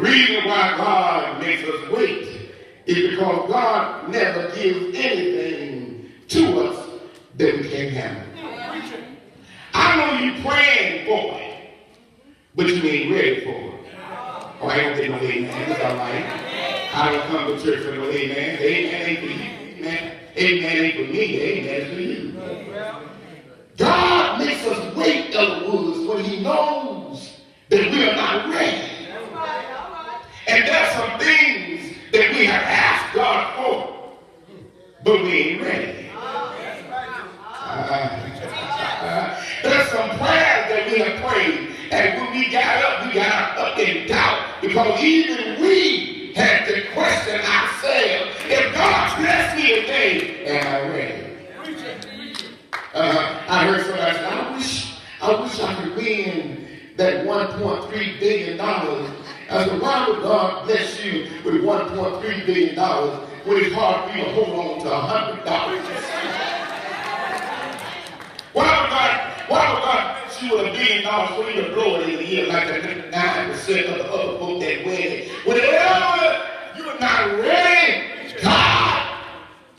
reason why God makes us wait is because God never gives anything to us that we can't handle. I know you're praying for it, but you ain't ready for it. Oh, I don't get no amen. It's all right. I don't come to church for no amen. Amen ain't for you. Amen. Amen ain't for me. Amen is for you. God makes us wait, Elder Woods, when he knows that we are not ready. And there are some things that we have asked God for, but we ain't ready. There's some prayers that we have prayed, and when we got up in doubt, because even we had to question ourselves, if God bless me today, am I ready? I heard somebody say, I wish I could win that $1.3 billion. I said, why would God bless you with $1.3 billion when it's hard for you to hold on to $100? Why would God bless you with $1 billion for you to blow it in the year like the 9% of the other folk that win it? Whenever you're not ready, God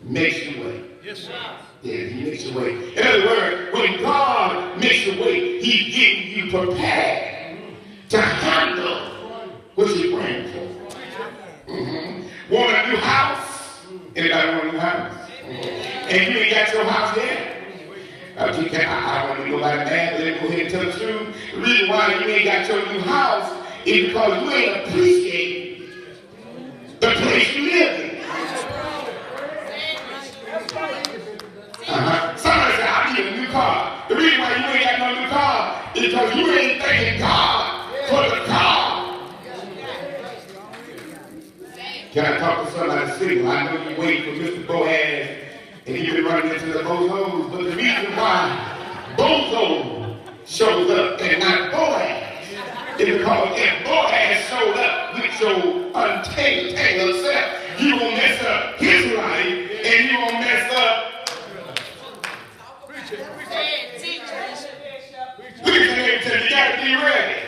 makes you wait. Yes, sir. Yeah, he makes you wait. In other words, when God makes you wait, he's getting you prepared to handle what you're praying for. Want a new house? Anybody want a new house? And you ain't got your house yet? I don't want to be nobody mad, but let me go ahead and tell the truth. The reason why you ain't got your new house is because you ain't appreciate the place you live in. Somebody said, I need a new car. The reason why you ain't got no new car is because you ain't thanking God for the car. Can I talk to somebody single? I know you're waiting for Mr. Boaz and you've been running into the bozos, but the reason why bozo shows up and not Boaz is because if Boaz showed up with your untangled self, you won't mess up his life and you won't mess up. Look at your neighbor and tell you got to be ready.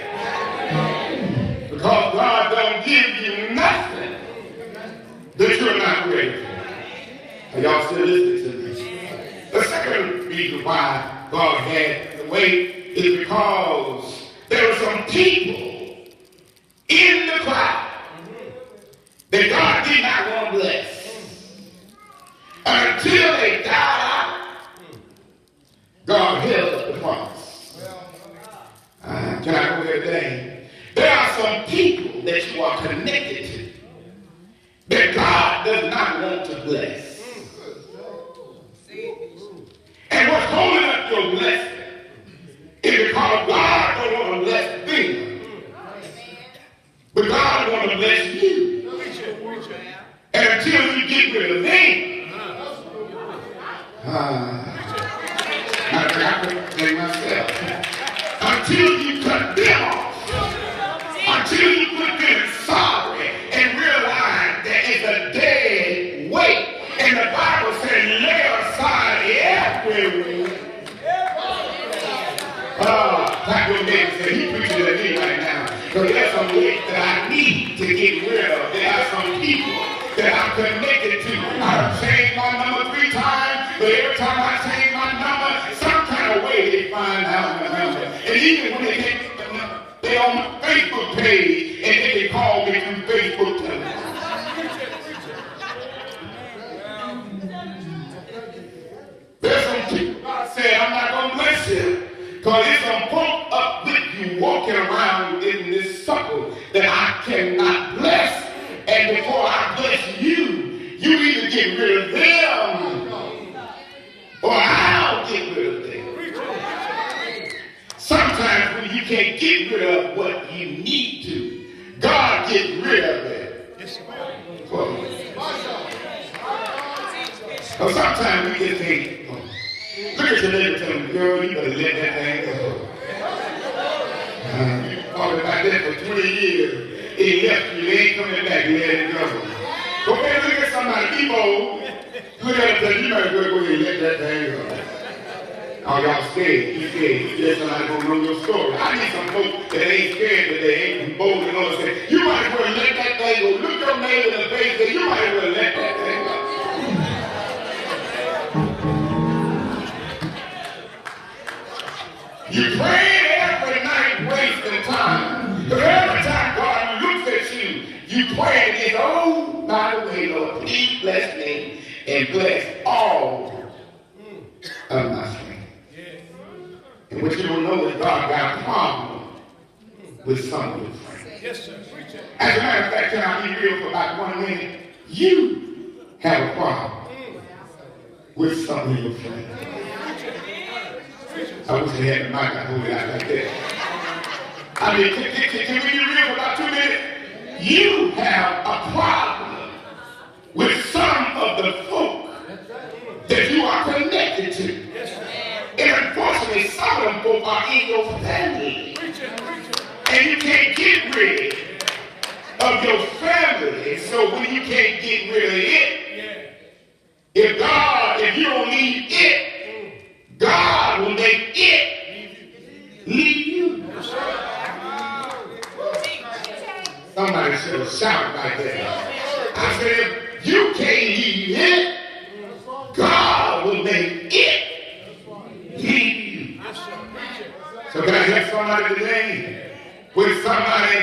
Because God don't give you nothing that you're not ready for. Are y'all still listening to me? The second reason why God had to wait is because there were some people in the crowd that God did not want to bless. Until they died out, God held up the promise. Can I go there today? There are some people that you are connected to that God does not want to bless. And what's holding up your blessing is because God don't want to bless them. But God wants to bless you. And until you get rid of them, I can blame myself. Until you cut them off, until you put them sorry and realize that it's a dead weight. And the Bible says, lay aside every weight. Like your neighbor said, he preaching to me right now. Because there's some weight that I need to get rid of. There are some people that I'm connected to. I've changed my number 3 times, but every time I change my number, some kind of way they find out my number. And even when they can't get the number, they're on my Facebook page, and then they call me through Facebook telephone. There's some people God said, I'm not going to bless you, because there's some folk up with you walking around in this circle that I cannot bless. And before I bless you, you either get rid of them or I'll get rid of them. Sometimes when you can't get rid of what you need to, God gets rid of it. Or sometimes we just think, look at your neighbor and tell him, girl, you better let that thing go. You've been talking about that for 20 years. It left you, they ain't coming back, you let it go. Go ahead and look at somebody, be bold. Look at him and tell you better go ahead and let that thing go. Oh, y'all scared. You scared. You scared somebody gonna know your story. I need some folks that ain't scared, but they ain't bold enough to say, you might as well let that thing go. Look your neighbor in the face and say, you might as well let that thing go. You praying every night wasting time. Because every time God looks at you, you praying against, oh, by the way, Lord, please bless me and bless all of my friends. And what you don't know is God got a problem with some of your friends. Yes, sir. As a matter of fact, can I be real for about 1 minute? You have a problem with some of your friends. I wish I had the mic. I hold it out like that. I mean, can we be real for about 2 minutes? You have a problem with some of the folk that you are connected to. And unfortunately, some of them folk are in your family. And you can't get rid of your family. So when you can't get rid of it, if you don't leave it, God will make it leave you. Somebody should have shouted like that. I said, if you can't leave it, God will make it leave you. So can I help somebody today? When somebody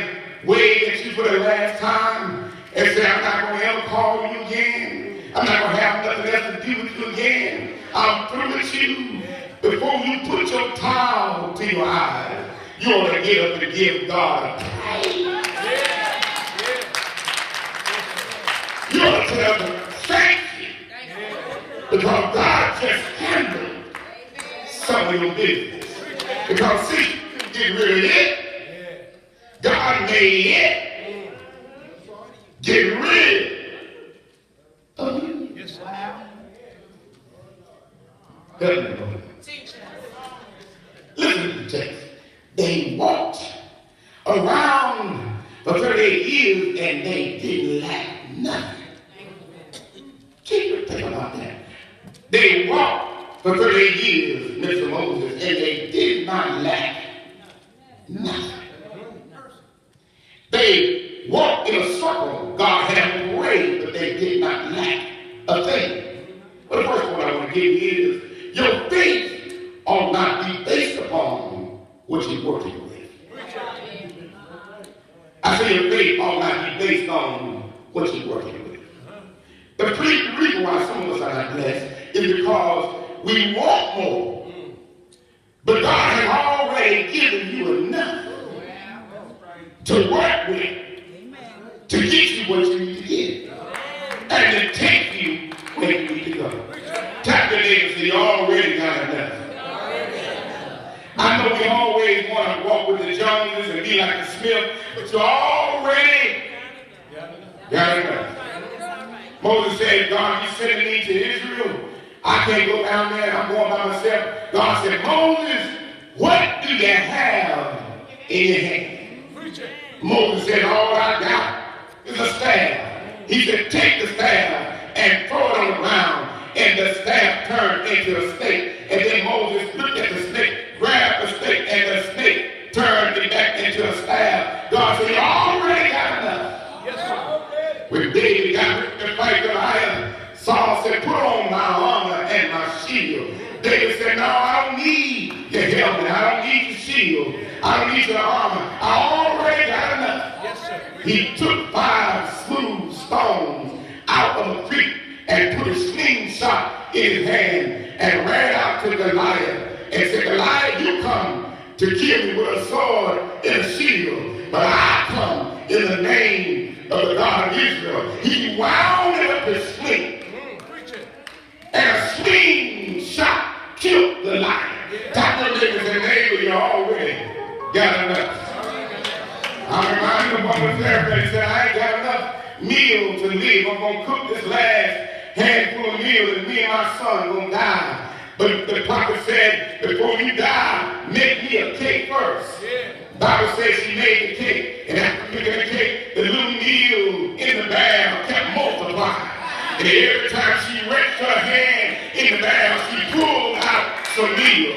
waved at you for the last time and said, I'm not going to ever call you again. I'm not going to have nothing else to do with you again. I'm through with you. Before you put your towel to your eyes, you ought to get up and give God a praise. You ought to tell him, thank you. Because God just handled some of your business. Because see, you get rid of it. God made it. Get rid of you. Yes, sir. Listen to the text. They walked around for 38 years and they didn't lack nothing. Think about that. They walked for 38 years, Mr. Moses, and they did not lack nothing. They walked in a circle. God had them parade, but they did not lack a thing. But the first one I want to give you is your faith ought not be based upon what you're working with. I say your faith ought not be based on what you're working with. The reason why some of us are not blessed is because we want more. But God has already given you enough to work with, to get you what you need to get, and to take you where you need to go. Tap the neighbor and say, you already got enough. I know we always want to walk with the Joneses and be like the Smith, but you already got enough. Moses said, God, you sending me to Israel. I can't go down there. I'm going by myself. God said, Moses, what do you have in your hand? Moses said, all I got is a staff. He said, take the staff and throw it on the ground. And the staff turned into a snake. And then Moses looked at the snake, grabbed the snake, and the snake turned it back into a staff. God said, you already got enough. Yes, sir. When David got ready to fight Goliath, Saul said, put on my armor and my shield. David said, no, I don't need your helmet. I don't need your shield. I don't need your armor. I already got enough. Yes, sir. He took 5 smooth stones out of a creek and put a slingshot in his hand and ran out to Goliath and said, Goliath, you come to kill me with a sword and a shield, but I come in the name of the God of Israel. He wound up his sling, and a slingshot killed the lion. Tap the neighbor and say, neighbor, you already got enough. I'm reminded of one of the therapist said, I ain't got enough meal to live. I'm going to cook this last handful of meal and me and my son are going to die. But the prophet said, before you die, make me a cake first. The Bible says she made the cake, and after making the cake, the little meal in the barrel kept multiplying. And every time she reached her hand in the barrel, she pulled out some familiar.